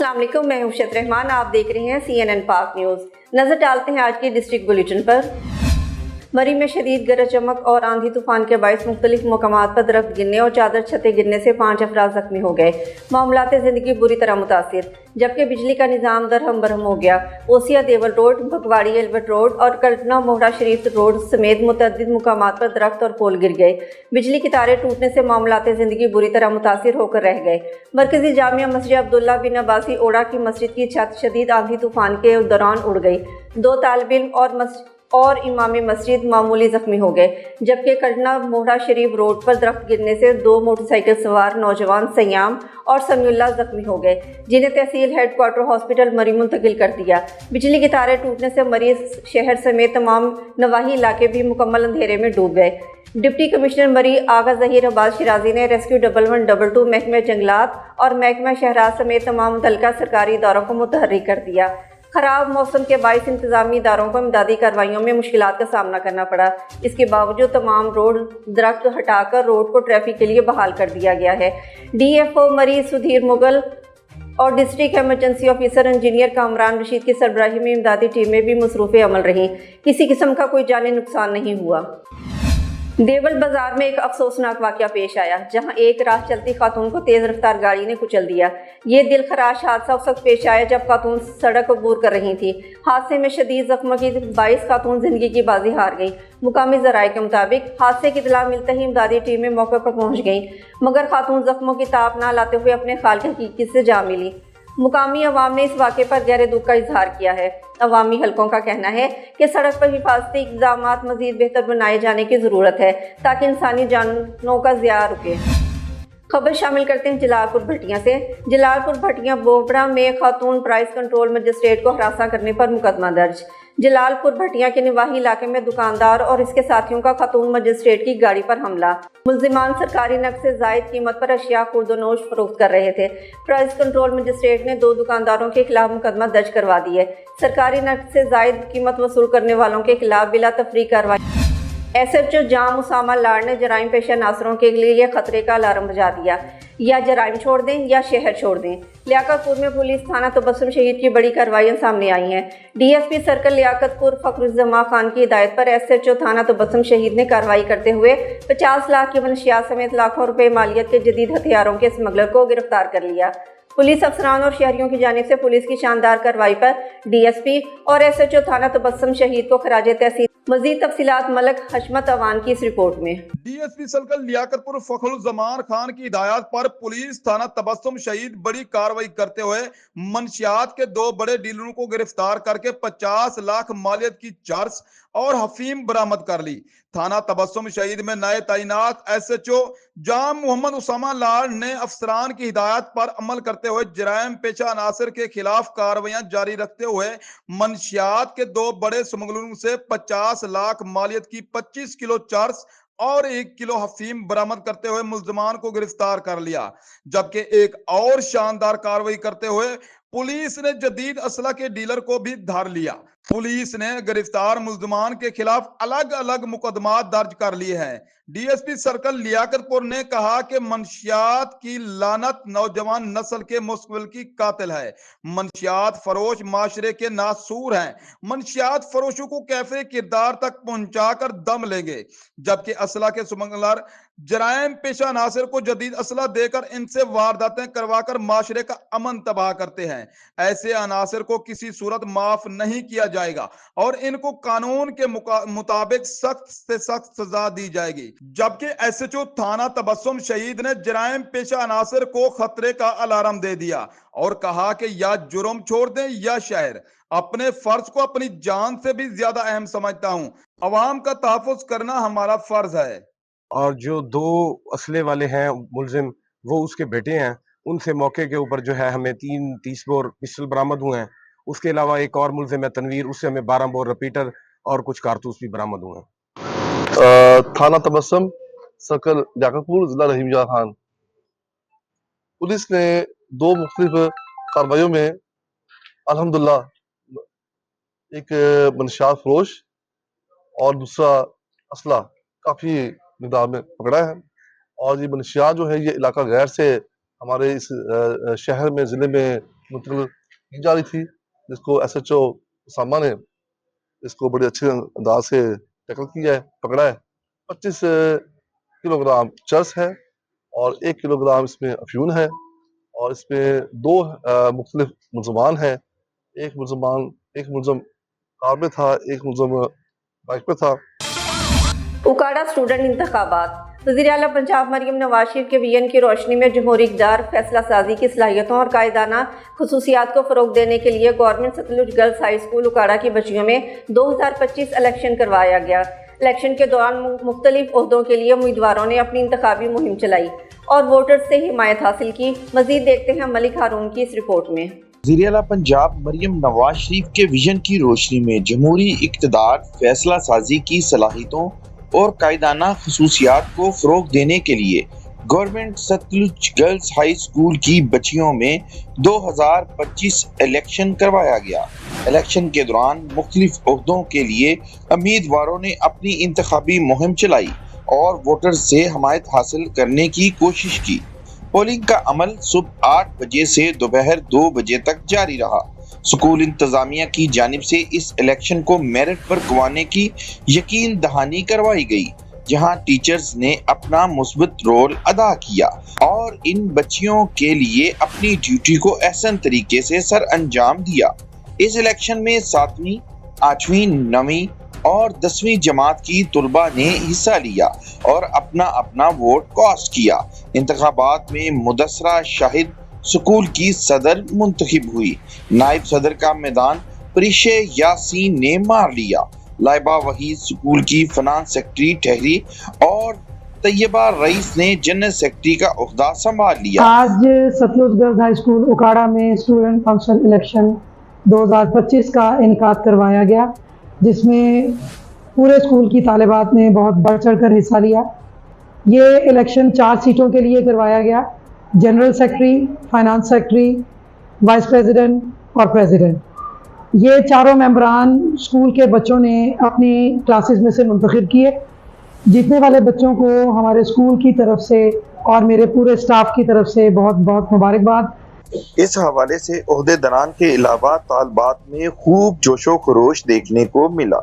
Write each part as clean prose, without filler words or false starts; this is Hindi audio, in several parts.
अस्सलाम वालेकुम, मैं हूं शत रहमान। आप देख रहे हैं CNN पाक न्यूज़। नजर डालते हैं आज की डिस्ट्रिक्ट बुलेटिन पर। मरी में शदीद गरज चमक और आंधी तूफान के बायस मुख्तलिफ मकामात पर दरख्त गिरने और चादर छतें गिरने से 5 अफराद जख्मी हो गए। मामलात ज़िंदगी बुरी तरह मुतासिर, जबकि बिजली का निज़ाम दरहम बरहम हो गया। ओसिया देवल रोड, भगवाड़ी एल्बर्ट रोड और कल्पना मोहरा शरीफ रोड समेत मुतअद्दिद मुकामात पर दरख्त और पोल गिर गए। बिजली की तारें टूटने से मामलात ज़िंदगी बुरी तरह मुतासिर होकर रह गए। मरकजी जामिया मस्जिद अब्दुल्ला बिन अब्बासी ओड़ा की मस्जिद की छत शदीद आंधी तूफान के दौरान उड़ गई। 2 तालिब इल्म और इमाम मस्जिद मामूली जख्मी हो गए, जबकि कल्पना मोहरा शरीफ रोड पर दरख्त गिरने से 2 मोटरसाइकिल सवार नौजवान सयाम और समीउल्लाह जख्मी हो गए, जिन्हें तहसील हेडक्वार्टर हॉस्पिटल मरी मुंतकिल कर दिया। बिजली की तारें टूटने से मरीज शहर समेत तमाम नवाही इलाके भी मुकम्मल अंधेरे में डूब गए। डिप्टी कमिश्नर मरी आगा ज़हीर अब्बास शिराजी ने रेस्क्यू 1112 महकमे जंगलात और महकमा शहराज समेत तमाम मुतल्लिका सरकारी इदारों को मुतहर्रिक कर दिया। खराब मौसम के बायस इंतजामी इदारों को इमदादी कार्रवाइयों में मुश्किलात का सामना करना पड़ा। इसके बावजूद तमाम रोड दरख्त हटाकर रोड को ट्रैफिक के लिए बहाल कर दिया गया है। DFO मरी सुधीर मुगल और district emergency officer engineer Kamran Rashid की सरबराही में इमदादी टीमें भी मसरूफ़ अमल रहीं। किसी किस्म का कोई जानी नुकसान नहीं हुआ। देवल बाजार में एक अफसोसनाक वाक़या पेश आया, जहां एक राह चलती खातून को तेज़ रफ्तार गाड़ी ने कुचल दिया। ये दिलखराश हादसा उस वक्त पेश आया जब खातून सड़क अबूर कर रही थी। हादसे में शदीद जख्मों की 22 खातून जिंदगी की बाजी हार गई। मुकामी ज़राए के मुताबिक हादसे की इत्तला मिलते ही इमदादी टीमें मौके पर पहुँच गईं, मगर खातून जख्मों की ताप न लाते हुए अपने खाल की हकीकत से जा मिली। मुकामी अवाम ने इस वाक़े पर गहरे दुख का इजहार किया है। अवामी हलकों का कहना है कि सड़क पर हिफाजती इक़दामात मज़ीद बेहतर बनाए जाने की ज़रूरत है ताकि इंसानी जानों का ज़िया रुके। खबर शामिल करते हैं जलालपुर भटिया से। जलालपुर भटिया बोबड़ा में खातून प्राइस कंट्रोल मजिस्ट्रेट को हरासा करने पर मुकदमा दर्ज। जलालपुर भटिया के निवाही इलाके में दुकानदार और इसके साथियों का खातून मजिस्ट्रेट की गाड़ी पर हमला। मुल्जिमान सरकारी नक से जायद कीमत पर अशिया खुर्दनोश फरोख्त कर रहे थे। प्राइस कंट्रोल मजिस्ट्रेट ने 2 दुकानदारों के खिलाफ मुकदमा दर्ज करवा दी है। सरकारी नक से जायद कीमत वसूल करने वालों के खिलाफ बिला तफरीक कार्रवाई। SHO जाम उसामा लाड़ ने जराइम पेशा नासरों के लिए खतरे का अलार्म बजा दिया। या जराइम छोड़ दें या शहर छोड़ दें। लियाकतपुर में पुलिस थाना तबस्सुम शहीद की बड़ी कार्रवाइयां सामने आई हैं। DSP सर्कल लियाकतपुर फखरुज़्ज़मा खान की हिदायत पर SHO थाना तबस्सुम शहीद ने कार्रवाई करते हुए 50 लाख की मनशियात समेत लाखों रुपए मालियत के जदीद हथियारों के स्मगलर को गिरफ्तार कर लिया। पुलिस अफसरान और शहरियों की जानिब से पुलिस की शानदार कार्रवाई पर DSP और SHO थाना तबस्सुम शहीद को खराजे तहसीन। मज़ीद तफसीलात मलक हशमत अवान की इस रिपोर्ट में। DSP सर्कल लियाकतपुर फखरुज़्ज़मान खान की हिदायत पर पुलिस थाना तबस्सुम शहीद बड़ी कार्रवाई करते हुए मंशियात के 2 बड़े डीलरों को गिरफ्तार करके 50 लाख मालियत की चर्स और हफीम बरामद कर ली। थाना तबस्सुम शहीद में नए तैनात SHO जाम मोहम्मद उसामा लाड़ ने अफसरान की हिदायत पर अमल करते हुए जराइम पेशा अनासर के खिलाफ कार्रवाइयां जारी रखते हुए मंशियात के 2 बड़े स्मगलरों से 50 लाख मालियत की 25 किलो चर्स और 1 किलो हफीम बरामद करते हुए मुल्जिमान को गिरफ्तार कर लिया। जबकि एक और शानदार कार्रवाई करते हुए पुलिस ने जदीद असला के डीलर को भी धर लिया। पुलिस ने गिरफ्तार मुल्जिमान के खिलाफ अलग अलग मुकदमात दर्ज कर लिए हैं। DSP सर्कल लियाकतपुर ने कहा कि मंशियात की लानत नौजवान नस्ल के मुस्तकबिल की कातिल है। मंशियात फरोश माशरे के नासूर हैं। मंशियात फरोशों को कैफे किरदार तक पहुंचाकर दम लेंगे, जबकि असला के स्मगलर जराइम पेशा अनासर को जदीद असला देकर इनसे वारदातें करवाकर माशरे का अमन तबाह करते हैं। ऐसे अनासर को किसी सूरत माफ नहीं किया जाएगा और इनको कानून के मुताबिक सख्त से सख्त सजा दी जाएगी। जबकि SHO थाना तबस्सुम शहीद ने जराइम पेशा अनासर को खतरे का अलार्म दे दिया और कहा कि या जुर्म छोड़ दें या शहर। अपने फर्ज को अपनी जान से भी ज्यादा अहम समझता हूं। अवाम का तहफ्फुज करना हमारा फर्ज है। और जो 2 असले वाले हैं मुलजिम, वो उसके बेटे हैं। उनसे मौके के ऊपर जो है हमें 3 30 बोर पिस्टल बरामद हुए हैं। उसके अलावा एक और मुलजिम है तनवीर, उससे हमें 12 बोर रिपीटर और कुछ कारतूस भी बरामद हुए हैं। थाना तबस्सुम सर्कल लियाकतपुर जिला रहीमजा खान। पुलिस ने 2 मुख्तलिफ कार्रवाइयों में अल्हम्दुलिल्लाह एक मंशियात फरोश और दूसरा असला काफी मिकदार में पकड़ा है। और ये मंशियात जो है ये इलाका गैर से हमारे इस शहर में जिले में मुंतकिल की जा रही थी, जिसको SHO सामा ने इसको बड़े अच्छे अंदाज से टैकल किया है, पकड़ा है। 25 किलोग्राम चरस है और 1 किलोग्राम इसमें अफ्यून है और इसमें 2 मुख्तलिफ मुलजमान हैं। एक मुलजम कार में था, एक मुलजम बाइक पे था। उकाड़ा स्टूडेंट इंतखाबात। वज़ीर आला पंजाब मरियम नवाज शरीफ के विजन की रोशनी में जमहूरी इक़्तिदार, फैसला साजी की सलाहियतों और कायदाना खुसूसियात को फ़रोग़ देने के लिए government Sutlej girls high school Okara की बच्चियों में 2025 इलेक्शन करवाया गया। इलेक्शन के दौरान मुख्तलिफ ओहदों के लिए उम्मीदवारों ने अपनी इंतखाबी मुहिम चलाई और वोटर्स से हिमायत हासिल की। मज़ीद देखते हैं मलिक हारून की इस रिपोर्ट में। वज़ीर आला पंजाब मरियम नवाज शरीफ के विजन की रोशनी में जमहूरी इक़्तिदार, फैसला साजी की सलाहियतों और कायदाना खुसूसियात को फ़रोग़ देने के लिए government Sutlej girls high school की बच्चियों में 2025 इलेक्शन करवाया गया। इलेक्शन के दौरान मुख्तलिफ ओहदों के लिए उम्मीदवारों ने अपनी इंतखाबी मुहिम चलाई और वोटर्स से हमायत हासिल करने की कोशिश की। पोलिंग का अमल सुबह 8 बजे से दोपहर 2 बजे तक जारी रहा। स्कूल इंतजामिया की जानिब से इस इलेक्शन को मेरिट पर करवाने की यकीन दहानी करवाई गई, जहां टीचर्स ने अपना मुस्बत रोल अदा किया और इन बच्चियों के लिए अपनी ड्यूटी को एहसन तरीके से सर अंजाम दिया। इस इलेक्शन में 7वीं, 8वीं, 9वीं और 10वीं जमात की तुलबा ने हिस्सा लिया और अपना अपना वोट कास्ट किया। इंतखाबात में मुदस्सरा शाहिद स्कूल की सदर मुंतखब हुई। नायब सदर का मैदान परिशे यासीन ने मार लिया। लाइबा वहीद स्कूल की फाइनेंस सेक्रेटरी ठहरी और तैयबा रईस ने जनरल सेक्रेटरी का ओहदा संभाल लिया। आज Sutlej girls high school Okara में स्टूडेंट काउंसिल इलेक्शन 2025 का इनकाद करवाया गया, जिसमें पूरे स्कूल की तालिबात ने बहुत बढ़ चढ़ कर हिस्सा लिया। ये इलेक्शन 4 सीटों के लिए करवाया गया: general secretary, finance secretary, vice president और प्रेसिडेंट। ये चारों मेंबरान स्कूल के बच्चों ने अपनी क्लासेस में से मुंतखब किए। जीतने वाले बच्चों को हमारे स्कूल की तरफ से और मेरे पूरे स्टाफ की तरफ से बहुत बहुत मुबारकबाद। इस हवाले से ओहदेदारान के अलावा तालबात में खूब जोशो खरोश देखने को मिला।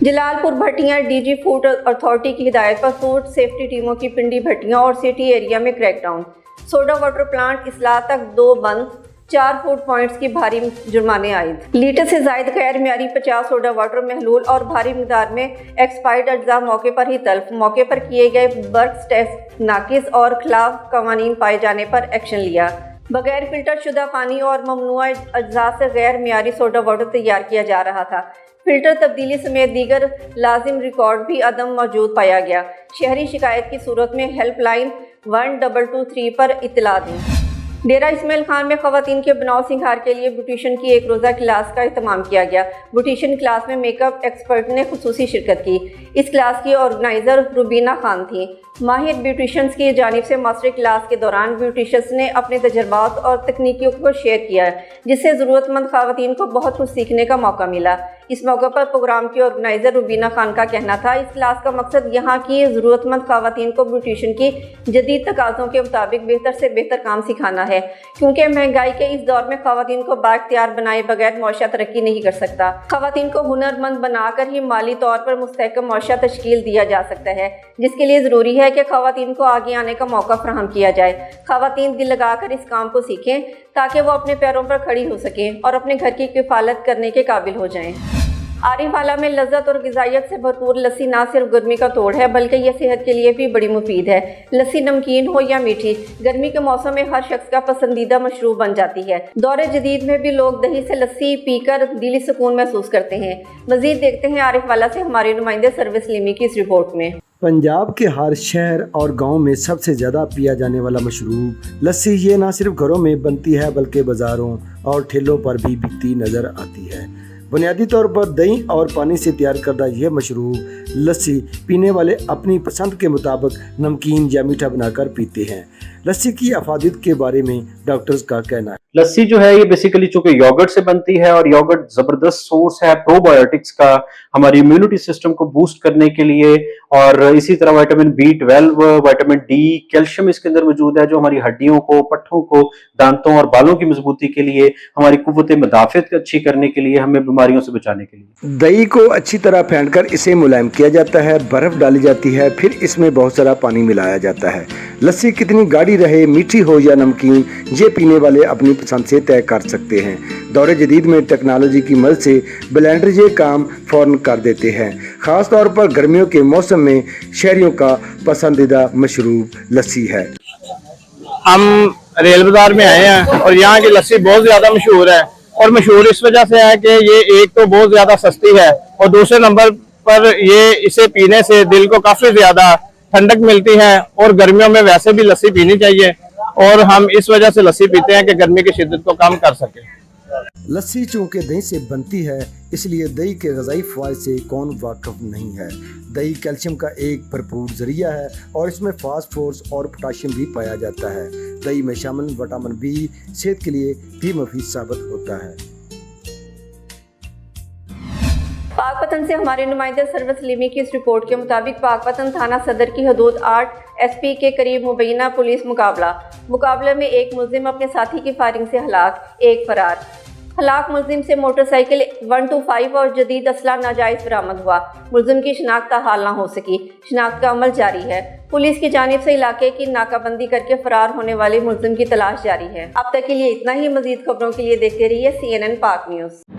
जलालपुर भट्टियां डीजी फूड अथॉरिटी की हिदायत पर फूड सेफ्टी टीमों की पिंडी भट्टियां और सिटी एरिया में क्रैकडाउन। सोडा वाटर प्लांट इसलाह तक 2 बंद, 4 फूड पॉइंट्स की भारी जुर्माने आयद। लीटर से जायद गैर मियारी 50 सोडा वाटर महलूल और भारी मिकदार में एक्सपायर्ड अज्जा मौके पर ही तल्फ। मौके पर किए गए बर्क्स टेस्ट नाकिस और खिलाफ कवानीन पाए जाने पर एक्शन लिया। बगैर फिल्टर शुदा पानी और ममनुआ अज्जा से गैर मियारी सोडा वाटर तैयार किया जा रहा था। फिल्टर तब्दीली समेत दीगर लाजिम रिकॉर्ड भी अदम मौजूद पाया गया। शहरी शिकायत की सूरत में हेल्पलाइन 1223 पर इत्तला दी। डेरा इस्माइल खान में खवातीन के बनाव सिंगार के लिए ब्यूटिशियन की 1 रोज़ा क्लास का एहतमाम किया गया। ब्यूटिशियन क्लास में मेकअप एक्सपर्ट ने खुसूसी शिरकत की। इस क्लास की ऑर्गेनाइजर रुबीना खान थी। माहिर ब्यूटिशियंस की जानिब से मास्टर क्लास के दौरान ब्यूटिशियंस ने अपने तजर्बात और तकनीकियों को शेयर किया, जिससे ज़रूरतमंद खवातीन को बहुत कुछ सीखने का मौका मिला। इस मौके पर प्रोग्राम की ऑर्गेनाइजर रुबीना खान का कहना था, इस क्लास का मकसद यहाँ की ज़रूरतमंद खवातीन को ब्यूटिशियन की जदीद तकाज़ों के मुताबिक बेहतर से बेहतर काम सिखाना है, क्योंकि महंगाई के इस दौर में खवातीन को बाख्तियार बनाए बगैर मौशा तरक्की नहीं कर सकता। खवातीन को हुनरमंद बनाकर ही माली तौर पर मुस्तहकम मौशा तश्कील दिया जा सकता है, जिसके लिए ज़रूरी है कि खवातीन को आगे आने का मौका फराहम किया जाए। खवातीन दिल लगाकर इस काम को सीखें ताकि वो अपने पैरों पर खड़ी हो सकें और अपने घर की किफ़ालत करने के काबिल हो जाएं। आरिफवाला में लज्जत और ग़िज़ाइयत से भरपूर लस्सी ना सिर्फ गर्मी का तोड़ है, बल्कि यह सेहत के लिए भी बड़ी मुफीद है। लस्सी नमकीन हो या मीठी, गर्मी के मौसम में हर शख्स का पसंदीदा मशरूब बन जाती है। दौरे जदीद में भी लोग दही से लस्सी पीकर दिली सुकून महसूस करते हैं। मज़ीद देखते हैं आरिफवाला से हमारे नुमाइंदे सर्विस लिमी की इस रिपोर्ट में। पंजाब के हर शहर और गांव में सबसे ज़्यादा पिया जाने वाला मशरूब लस्सी ये ना सिर्फ घरों में बनती है, बल्कि बाज़ारों और ठेलों पर भी बिकती नज़र आती है। बुनियादी तौर पर दही और पानी से तैयार करदा यह मशरूब लस्सी पीने वाले अपनी पसंद के मुताबिक नमकीन या मीठा बनाकर पीते हैं। लस्सी की अफादियत के बारे में डॉक्टर्स का कहना है। लस्सी जो है ये बेसिकली चूंकि योगर्ट से बनती है और योगर्ट जबरदस्त सोर्स है प्रोबायोटिक्स का, हमारी इम्यूनिटी सिस्टम को बूस्ट करने के लिए, और इसी तरह vitamin B12, vitamin D, calcium इसके अंदर मौजूद है जो हमारी हड्डियों को, पट्ठों को, दांतों और बालों की मजबूती के लिए, हमारी कुव्वत मदाफियत अच्छी करने के लिए, हमें बीमारियों से बचाने के लिए। दही को अच्छी तरह फेंटकर इसे मुलायम किया जाता है, बर्फ डाली जाती है, फिर इसमें बहुत सारा पानी मिलाया जाता है। लस्सी कितनी गाढ़ी रहे, मीठी हो या नमकीन, ये पीने वाले अपनी पसंद से तय कर सकते हैं। दौरे जदीद में टेक्नोलॉजी की मदद से ब्लेंडर ये काम फौरन कर देते हैं। खास तौर पर गर्मियों के मौसम में शहरियों का पसंदीदा मशरूब लस्सी है। हम रेल बाजार में आए हैं और यहाँ की लस्सी बहुत ज्यादा मशहूर है, और मशहूर इस वजह से है कि ये एक तो बहुत ज्यादा सस्ती है, और दूसरे नंबर पर ये इसे पीने से दिल को काफी ज्यादा ठंडक मिलती है, और गर्मियों में वैसे भी लस्सी पीनी चाहिए, और हम इस वजह से लस्सी पीते हैं कि गर्मी की शिद्दत को कम कर सके। लस्सी चूंकि दही से बनती है, इसलिए दही के ग़िज़ाई फ़वाइद से कौन वाकिफ़ नहीं है। दही कैल्शियम का एक भरपूर ज़रिया है और इसमें फास्फोरस और पोटाशियम भी पाया जाता है। दही में शामिल विटामिन B सेहत के लिए भी मुफीद साबित होता है। पाकपतन से हमारे नुमाइंदे सरवत सलीमी की इस रिपोर्ट के मुताबिक पाकपतन थाना सदर की हदूद 8 SP के करीब मुबैना पुलिस मुकाबले में एक मुलजिम अपने साथी की फायरिंग से हलाक, एक फरार। हलाक मुलजिम से मोटरसाइकिल 125 और जदीद असला नाजायज बरामद हुआ। मुलजिम की शिनाख्त हाल ना हो सकी, शिनाख्त का अमल जारी है। पुलिस की जानिब से इलाके की नाकाबंदी करके फरार होने वाले मुलजिम की तलाश जारी है। अब तक के लिए इतना ही। मजीद खबरों के लिए देखते रहिए CNN पाक न्यूज़।